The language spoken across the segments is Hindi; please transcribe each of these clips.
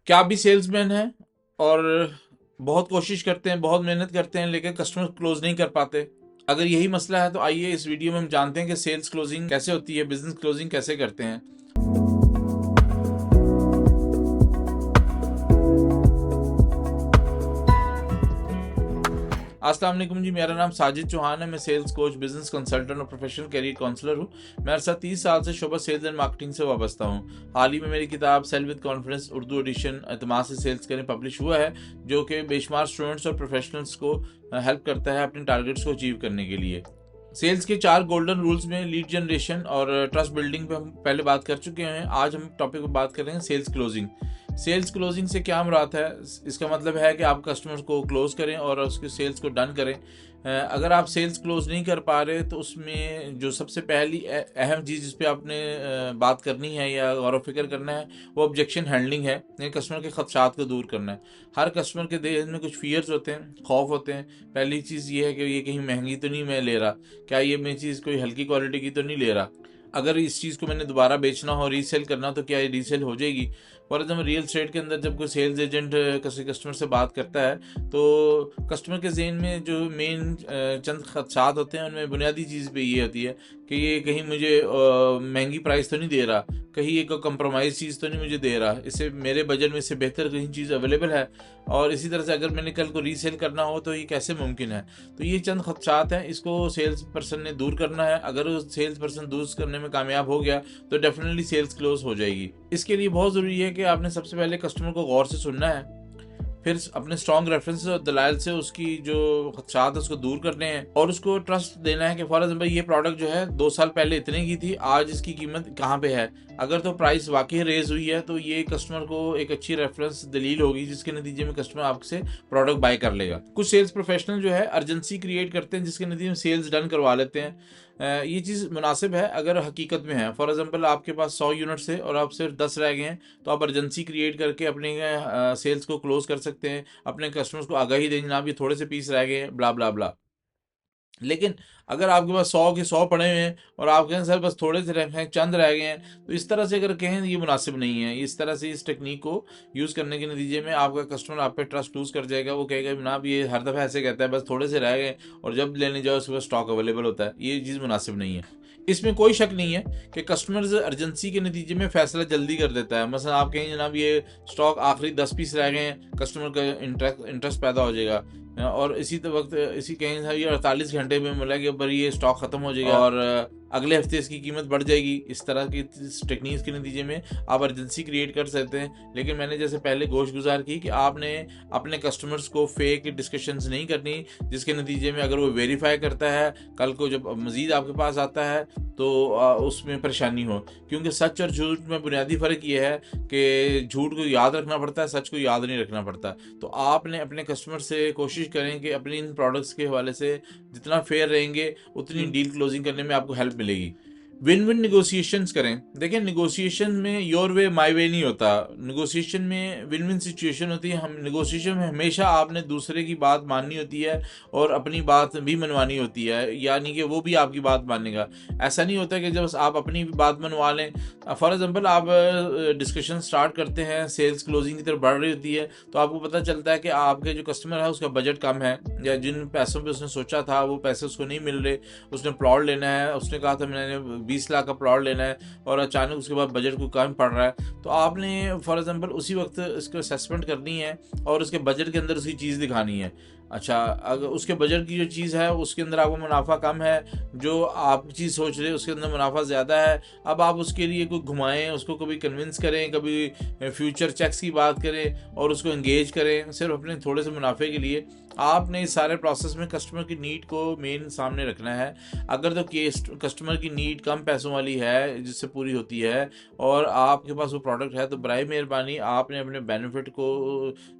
क्या आप भी सेल्समैन हैं और बहुत कोशिश करते हैं, बहुत मेहनत करते हैं, लेकिन कस्टमर क्लोज नहीं कर पाते? अगर यही मसला है तो आइए इस वीडियो में हम जानते हैं कि सेल्स क्लोजिंग कैसे होती है, बिजनेस क्लोजिंग कैसे करते हैं। अस्सलाम वालेकुम जी, मेरा नाम साजिद चौहान है। मैं सेल्स कोच, बिजनेस कंसल्टेंट और प्रोफेशनल कैरियर काउंसलर हूँ। मैं हर साथ 30 साल से शोबा सेल्स एंड मार्केटिंग से वाबस्ता हूँ। हाल ही में मेरी किताब sale with confidence Urdu edition एतमाद से सेल्स करें पब्लिश हुआ है, जो कि बेशुमार स्टूडेंट्स और प्रोफेशनल्स को हेल्प करता है अपने टारगेट्स को अचीव करने के लिए। सेल्स के 4 गोल्डन रूल्स में लीड जनरेशन और ट्रस्ट बिल्डिंग पे हम पहले बात कर चुके हैं। आज हम टॉपिक पर बात कर रहे हैं सेल्स क्लोजिंग। सेल्स क्लोजिंग से क्या मुराद है? इसका मतलब है कि आप कस्टमर को क्लोज करें और उसके सेल्स को डन करें। अगर आप सेल्स क्लोज नहीं कर पा रहे तो उसमें जो सबसे पहली अहम चीज़ जिस पे आपने बात करनी है या गौर फिक्र करना है, वो ऑब्जेक्शन हैंडलिंग है, यानी कस्टमर के खदशात को दूर करना है। हर कस्टमर के दिल में कुछ फियर्स होते हैं, खौफ होते हैं। पहली चीज़ ये है कि ये कहीं महंगी तो नहीं मैं ले रहा, क्या ये मैं चीज़ कोई हल्की क्वालिटी की तो नहीं ले रहा, अगर इस चीज़ को मैंने दोबारा बेचना हो, रीसेल करना, तो क्या ये रीसेल हो जाएगी। फॉर एग्जाम्पल रियल स्टेट के अंदर जब कोई सेल्स एजेंट किसी कस्टमर से बात करता है तो कस्टमर के जहन में जो मेन चंद खदशात होते हैं, उनमें बुनियादी चीज़ पे ये होती है कि ये कहीं मुझे महंगी प्राइस तो नहीं दे रहा, कहीं ये कोई कंप्रोमाइज़ चीज़ तो नहीं मुझे दे रहा, इससे मेरे बजट में इससे बेहतर कहीं चीज़ अवेलेबल है, और इसी तरह से अगर मैंने कल को रीसेल करना हो तो ये कैसे मुमकिन है। तो ये चंद खदशात हैं, इसको सेल्स पर्सन ने दूर करना है। अगर वो सेल्स पर्सन दूर करने में कामयाब हो गया तो डेफिनेटली सेल्स क्लोज हो जाएगी। इसके लिए बहुत ज़रूरी है कि आपने सबसे पहले कस्टमर को गौर से सुनना है, फिर अपने स्ट्रॉन्ग रेफरेंसेस और दलाइल से उसकी जो खदशात है उसको दूर करने हैं, और उसको ट्रस्ट देना है कि फॉर एग्जाम्पल ये प्रोडक्ट जो है 2 साल पहले इतने की थी, आज इसकी कीमत कहाँ पे है। अगर तो प्राइस वाकई रेज हुई है तो ये कस्टमर को एक अच्छी रेफरेंस दलील होगी, जिसके नतीजे में कस्टमर आपसे प्रोडक्ट बाय कर लेगा। कुछ सेल्स प्रोफेशनल जो है अर्जेंसी क्रिएट करते हैं, जिसके नतीजे में सेल्स डन करवा लेते हैं। ये चीज़ मुनासिब है अगर हकीकत में है। फॉर एग्जांपल आपके पास 100 यूनिट्स है और आप सिर्फ 10 रह गए हैं, तो आप अर्जेंसी क्रिएट करके अपने सेल्स को क्लोज कर सकते हैं, अपने कस्टमर्स को आगाही दें जनाब ये थोड़े से पीस रह गए हैं, ब्ला ब्ला ब्ला। लेकिन अगर आपके पास 100 के 100 पड़े हुए हैं और आप कहें सर बस थोड़े से रह हैं, चंद रह गए हैं, तो इस तरह से अगर कहें ये मुनासिब नहीं है। इस तरह से इस टेक्निक को यूज़ करने के नतीजे में आपका कस्टमर आप पे ट्रस्ट लूज़ कर जाएगा। वो कहेगा जनाब ये हर दफ़ा ऐसे कहता है बस थोड़े से रह गए, और जब लेने जाओ उसके पास स्टॉक अवेलेबल होता है। ये चीज़ मुनासिब नहीं है। इसमें कोई शक नहीं है कि कस्टमर्स अर्जेंसी के नतीजे में फ़ैसला जल्दी कर देता है। मसलन आप कहें जनाब ये स्टॉक आखिरी 10 पीस रह गए हैं, कस्टमर का इंटरेस्ट पैदा हो जाएगा, और इसी वक्त इसी कहीं ये 48 घंटे में मिला कि पर ये स्टॉक ख़त्म हो जाएगा और अगले हफ्ते इसकी कीमत बढ़ जाएगी। इस तरह की टेक्निक्स के नतीजे में आप अर्जेंसी क्रिएट कर सकते हैं। लेकिन मैंने जैसे पहले गोश गुजार की कि आपने अपने कस्टमर्स को फेक डिस्कशंस नहीं करनी, जिसके नतीजे में अगर वो वेरीफाई करता है, कल को जब मज़ीद आपके पास आता है तो उसमें परेशानी हो। क्योंकि सच और झूठ में बुनियादी फ़र्क ये है कि झूठ को याद रखना पड़ता है, सच को याद नहीं रखना पड़ता। तो आपने अपने कस्टमर से कोशिश करें कि अपनी इन प्रोडक्ट्स के हवाले से जितना फेयर रहेंगे उतनी डील क्लोजिंग करने में आपको हेल्प मिलेगी। विन विन निगोशिएशंस करें। देखिए निगोशिएशन में योर वे माई वे नहीं होता, निगोशिएशन में विन विन सिचुएशन होती है। हम निगोशिएशन में हमेशा आपने दूसरे की बात माननी होती है और अपनी बात भी मनवानी होती है, यानी कि वो भी आपकी बात मानेगा। ऐसा नहीं होता कि जब आप अपनी भी बात मनवा लें। फॉर एग्जांपल आप डिस्कशन स्टार्ट करते हैं, सेल्स क्लोजिंग की तरफ बढ़ रही होती है, तो आपको पता चलता है कि आपके जो कस्टमर है उसका बजट कम है, या जिन पैसों पे उसने सोचा था वो पैसे उसको नहीं मिल रहे। उसने प्लॉट लेना है, उसने कहा था मैंने 20 लाख का प्लॉट लेना है, और अचानक उसके बाद बजट को कम पड़ रहा है। तो आपने फॉर एग्जांपल उसी वक्त इसको असेसमेंट करनी है और उसके बजट के अंदर उसकी चीज़ दिखानी है। अच्छा, अगर उसके बजट की जो चीज़ है उसके अंदर आपको मुनाफा कम है, जो आप चीज़ सोच रहे हैं उसके अंदर मुनाफा ज़्यादा है। अब आप उसके लिए कोई घुमाएं, उसको कभी कन्विंस करें, कभी फ्यूचर चेक्स की बात करें और उसको एंगेज करें सिर्फ अपने थोड़े से मुनाफे के लिए। आपने इस सारे प्रोसेस में कस्टमर की नीड को मेन सामने रखना है। अगर तो केस कस्टमर की नीड कम पैसों वाली है जिससे पूरी होती है और आपके पास वो प्रोडक्ट है, तो बराए मेहरबानी आपने अपने बेनिफिट को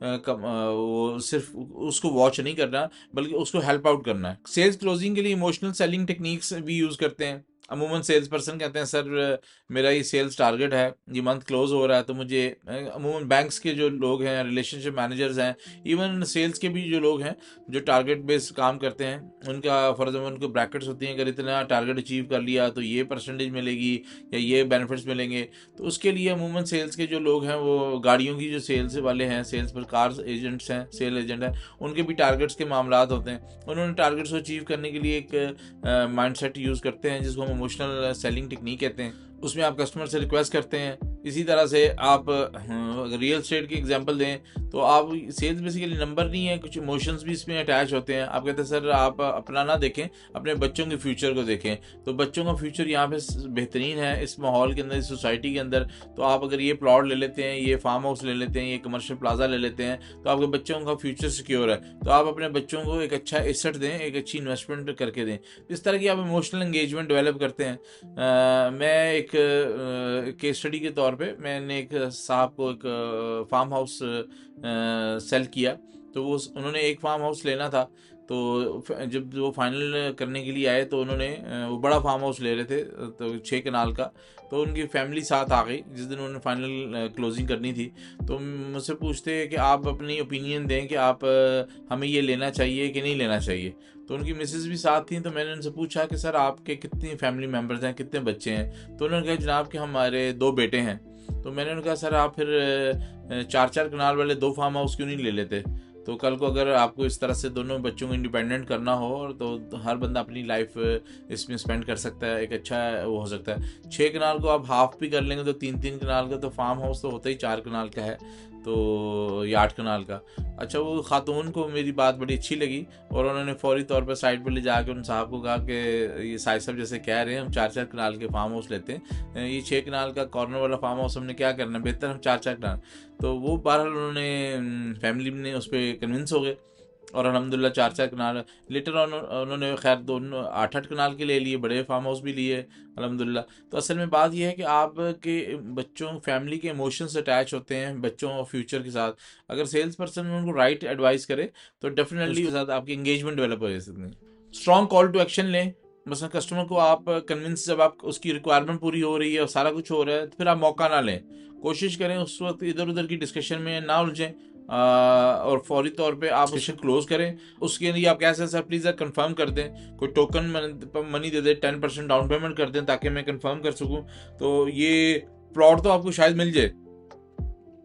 वो सिर्फ उसको वॉच नहीं करना, बल्कि उसको हेल्प आउट करना है। सेल्स क्लोजिंग के लिए इमोशनल सेलिंग टेक्निक्स भी यूज़ करते हैं। अमूमन सेल्स पर्सन कहते हैं सर मेरा ये सेल्स टारगेट है, ये मंथ क्लोज हो रहा है, तो मुझे अमूमन बैंक्स के जो लोग हैं, रिलेशनशिप मैनेजर्स हैं, इवन सेल्स के भी जो लोग हैं जो टारगेट बेस्ड काम करते हैं, उनका फॉर एग्जाम्पल उनको ब्रैकेट्स होती हैं, अगर इतना टारगेट अचीव कर लिया तो ये परसेंटेज मिलेगी या ये बेनिफिट्स मिलेंगे। तो उसके लिए अमूमन सेल्स के जो लोग हैं वो गाड़ियों की जो सेल्स वाले हैं, सेल्स पर कार एजेंट्स हैं, सेल एजेंट हैं, उनके भी टारगेट्स के मामलात होते हैं। उन्होंने टारगेट्स को अचीव करने के लिए एक माइंडसेट यूज़ करते हैं जिसको हम इमोशनल सेलिंग टेक्निक कहते हैं। उसमें आप कस्टमर से रिक्वेस्ट करते हैं। इसी तरह से आप अगर रियल एस्टेट की एग्जांपल दें तो आप सेल्स बेसिकली नंबर नहीं है, कुछ इमोशंस भी इसमें अटैच होते हैं। आप कहते हैं सर आप अपना ना देखें, अपने बच्चों के फ्यूचर को देखें। तो बच्चों का फ्यूचर यहाँ पे बेहतरीन है इस माहौल के अंदर, इस सोसाइटी के अंदर। तो आप अगर ये प्लॉट ले लेते हैं, ये फार्म हाउस ले लेते हैं, ये कमर्शियल प्लाजा ले लेते हैं, तो आपके बच्चों का फ्यूचर सिक्योर है। तो आप अपने बच्चों को एक अच्छा एसेट दें, एक अच्छी इन्वेस्टमेंट करके दें। इस तरह की आप इमोशनल एंगेजमेंट डेवलप करते हैं। मैं एक केस स्टडी के तौर पे मैंने एक साहब को एक फार्म हाउस सेल किया। तो वो उन्होंने एक फार्म हाउस लेना था। तो जब वो फाइनल करने के लिए आए तो उन्होंने वो बड़ा फार्म हाउस ले रहे थे, तो 6 कनाल का। तो उनकी फैमिली साथ आ गई जिस दिन उन्होंने फाइनल क्लोजिंग करनी थी। तो मुझसे पूछते हैं कि आप अपनी ओपिनियन दें कि आप हमें ये लेना चाहिए कि नहीं लेना चाहिए। तो उनकी मिसेस भी साथ थी। तो मैंने उनसे पूछा कि सर आपके कितने फैमिली मेम्बर्स हैं, कितने बच्चे हैं। तो उन्होंने कहा जनाब कि हमारे 2 बेटे हैं। तो मैंने उन्हें कहा सर आप फिर 4-4 कनाल वाले 2 फार्म हाउस क्यों नहीं ले लेते। तो कल को अगर आपको इस तरह से दोनों बच्चों को इंडिपेंडेंट करना हो और तो हर बंदा अपनी लाइफ इसमें स्पेंड कर सकता है, एक अच्छा वो हो सकता है। 6 कनाल को आप हाफ भी कर लेंगे तो 3-3 कनाल का तो फार्म हाउस तो होता ही 4 कनाल का है, तो या 8 कनाल का। अच्छा, वो खातून को मेरी बात बड़ी अच्छी लगी और उन्होंने फौरी तौर पर साइड पर ले जाकर उन साहब को कहा कि ये साहिब साहब जैसे कह रहे हैं हम 4-4 कनाल के फार्म हाउस लेते हैं, ये 6 कनाल का कॉर्नर वाला फार्म हाउस हमने क्या करना, बेहतर हम 4-4 कनाल। तो वो बहरहाल उन्होंने फैमिली ने उस पर कन्विंस हो गए और अल्हम्दुलिल्लाह 4-4 कनाल लेटर ऑन उन्होंने खैर दोनों 8-8 कनाल के ले लिए, बड़े फार्म हाउस भी लिए अल्हम्दुलिल्लाह। तो असल में बात यह है कि आपके बच्चों फैमिली के इमोशंस अटैच होते हैं बच्चों और फ्यूचर के साथ। अगर सेल्स पर्सन उनको राइट एडवाइस करे तो डेफिनेटली उसके साथ आपकी एंगेजमेंट डेवलप हो सकती है। स्ट्रॉन्ग कॉल टू एक्शन लें। मसलन कस्टमर को आप कन्विंस, जब आप उसकी रिक्वायरमेंट पूरी हो रही है और सारा कुछ हो रहा है तो फिर आप मौका ना लें। कोशिश करें उस वक्त इधर उधर की डिस्कशन में ना उलझें और फौरी तौर पे आप सेशन क्लोज करें। उसके लिए आप कैसे सर प्लीज़ कंफर्म कर दें, कोई टोकन मनी दे दे, 10% डाउन पेमेंट कर दें ताकि मैं कंफर्म कर सकूं। तो ये प्लॉट तो आपको शायद मिल जाए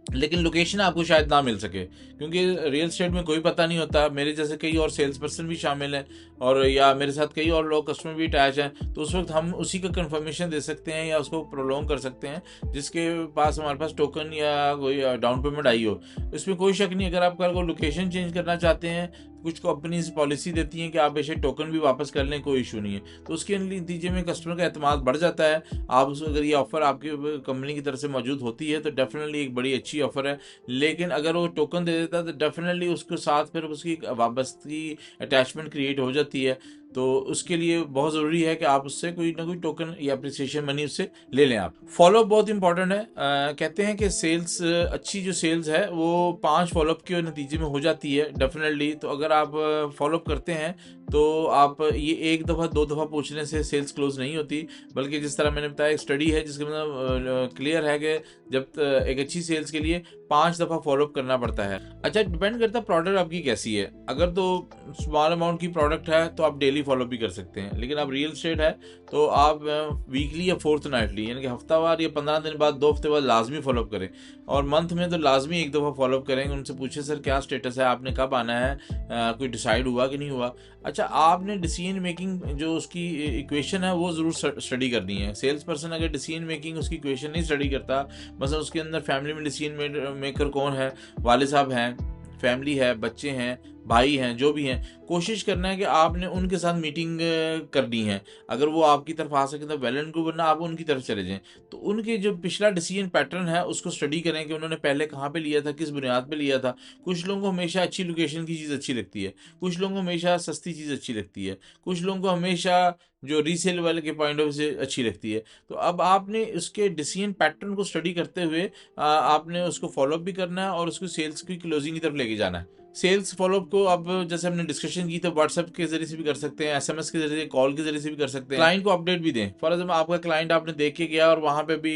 लेकिन लोकेशन आपको शायद ना मिल सके, क्योंकि रियल स्टेट में कोई पता नहीं होता। मेरे जैसे कई और सेल्स पर्सन भी शामिल हैं और या मेरे साथ कई और लोग कस्टमर भी अटैच हैं। तो उस वक्त हम उसी का कंफर्मेशन दे सकते हैं या उसको प्रोलॉन्ग कर सकते हैं जिसके पास हमारे पास टोकन या कोई डाउन पेमेंट आई हो। इसमें कोई शक नहीं, अगर आप कल को लोकेशन चेंज करना चाहते हैं, कुछ कंपनीज पॉलिसी देती हैं कि आप बेशक टोकन भी वापस कर लें, कोई इशू नहीं है। तो उसके नतीजे में कस्टमर का एतमाद बढ़ जाता है। आप उसको अगर ये ऑफ़र आपकी कंपनी की तरफ से मौजूद होती है तो डेफिनेटली एक बड़ी अच्छी ऑफ़र है। लेकिन अगर वो टोकन दे देता है तो डेफिनेटली उसके साथ फिर उसकी वाबस्ती अटैचमेंट क्रिएट हो जाती है। तो उसके लिए बहुत ज़रूरी है कि आप उससे कोई ना कोई टोकन या अप्रिसिएशन मनी उससे ले लें। आप फॉलोअप बहुत इंपॉर्टेंट है। कहते हैं कि सेल्स अच्छी जो सेल्स है वो 5 फॉलोअप के नतीजे में हो जाती है डेफिनेटली। तो अगर आप फॉलोअप करते हैं तो आप ये एक दफ़ा 2 दफ़ा पूछने से सेल्स क्लोज नहीं होती, बल्कि जिस तरह मैंने बताया एक स्टडी है जिसके मतलब क्लियर है कि जब एक अच्छी सेल्स के लिए 5 दफ़ा फॉलोअप करना पड़ता है। अच्छा, डिपेंड करता है प्रोडक्ट आपकी कैसी है। अगर तो स्मॉल अमाउंट की प्रोडक्ट है तो आप डेली फॉलो भी कर सकते हैं, लेकिन आप रियल स्टेट है तो आप वीकली या फोर्थ यानी कि हफ्तावार या 15 दिन बाद 2 हफ्ते बाद लाजमी फॉलोअप करें। और मंथ में तो लाजमी एक दफ़ा फॉलोअप करेंगे। उनसे पूछे सर क्या स्टेटस है, आपने कब आना है, कोई डिसाइड हुआ कि नहीं हुआ। अच्छा, आपने डिसीजन मेकिंग जो उसकी इक्वेशन है वो ज़रूर स्टडी करनी है। सेल्स पर्सन अगर डिसीजन मेकिंग उसकी इक्वेशन नहीं स्टडी करता, मतलब उसके अंदर फैमिली में डिसीजन मेकर कौन है, वाले साहब हैं, फैमिली है, बच्चे हैं, भाई हैं, जो भी हैं, कोशिश करना है कि आपने उनके साथ मीटिंग करनी है। अगर वो आपकी तरफ आ सके तो वेल एंड गुड, वरना आप उनकी तरफ चले जाएं। तो उनके जो पिछला डिसीजन पैटर्न है उसको स्टडी करें कि उन्होंने पहले कहाँ पे लिया था, किस बुनियाद पे लिया था। कुछ लोगों को हमेशा अच्छी लोकेशन की चीज़ अच्छी लगती है, कुछ लोगों को हमेशा सस्ती चीज़ अच्छी लगती है, कुछ लोगों को हमेशा जो रीसेल वाले के पॉइंट ऑफ व्यू से अच्छी लगती है। तो अब आपने उसके डिसीजन पैटर्न को स्टडी करते हुए आपने उसको फॉलोअप भी करना है और उसको सेल्स की क्लोजिंग की तरफ लेके जाना है। सेल्स फॉलोअप को अब जैसे हमने डिस्कशन की तो व्हाट्सएप के जरिए से भी कर सकते हैं, एसएमएस के जरिए, कॉल के जरिए से भी कर सकते हैं। क्लाइंट को अपडेट भी दें। फॉर एग्जाम्पल आपका क्लाइंट आपने देख के गया और वहां पे भी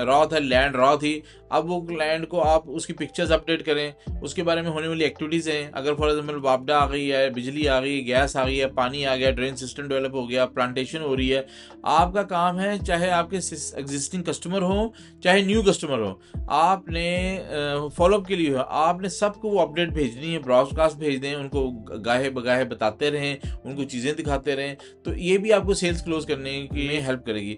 रॉ था, लैंड रॉ थी, अब वो क्लाइंट को आप उसकी पिक्चर्स अपडेट करें, उसके बारे में होने वाली एक्टिविटीज़ हैं। अगर फॉर एग्जाम्पल वापडा आ गई है, बिजली आ गई, गैस आ गई है, पानी आ गया, ड्रेन सिस्टम डेवलप हो गया, प्लांटेशन हो रही है, आपका काम है, चाहे आपके एग्जिस्टिंग कस्टमर हो चाहे न्यू कस्टमर हो, आपने फॉलोअप के लिए हो, आपने सबको वो अपडेट भेजनी है, ब्रॉडकास्ट भेज दें, उनको गाहे बगाहे बताते रहें, उनको चीज़ें दिखाते रहें, तो ये भी आपको सेल्स क्लोज करने की हेल्प करेगी।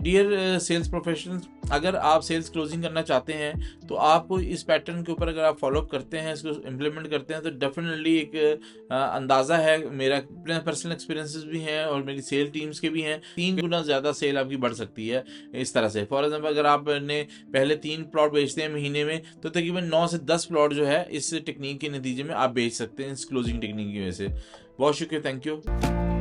डियर सेल्स प्रोफेशनल्स, अगर आप सेल्स क्लोजिंग करना चाहते हैं तो आपको इस पैटर्न के ऊपर अगर आप फॉलोअप करते हैं, इसको इम्प्लीमेंट करते हैं, तो डेफिनेटली एक अंदाज़ा है, मेरा अपने पर्सनल एक्सपीरियंसेस भी हैं और मेरी सेल टीम्स के भी हैं, 3 गुना ज़्यादा सेल आपकी बढ़ सकती है इस तरह से। फॉर एग्जाम्पल अगर आपने पहले 3 प्लॉट बेचते हैं महीने में, तो तकरीबन 9 से 10 प्लॉट जो है इस टेक्निक के नतीजे में आप बेच सकते हैं, इस क्लोजिंग टेक्निक की वजह से। बहुत शुक्रिया, थैंक यू।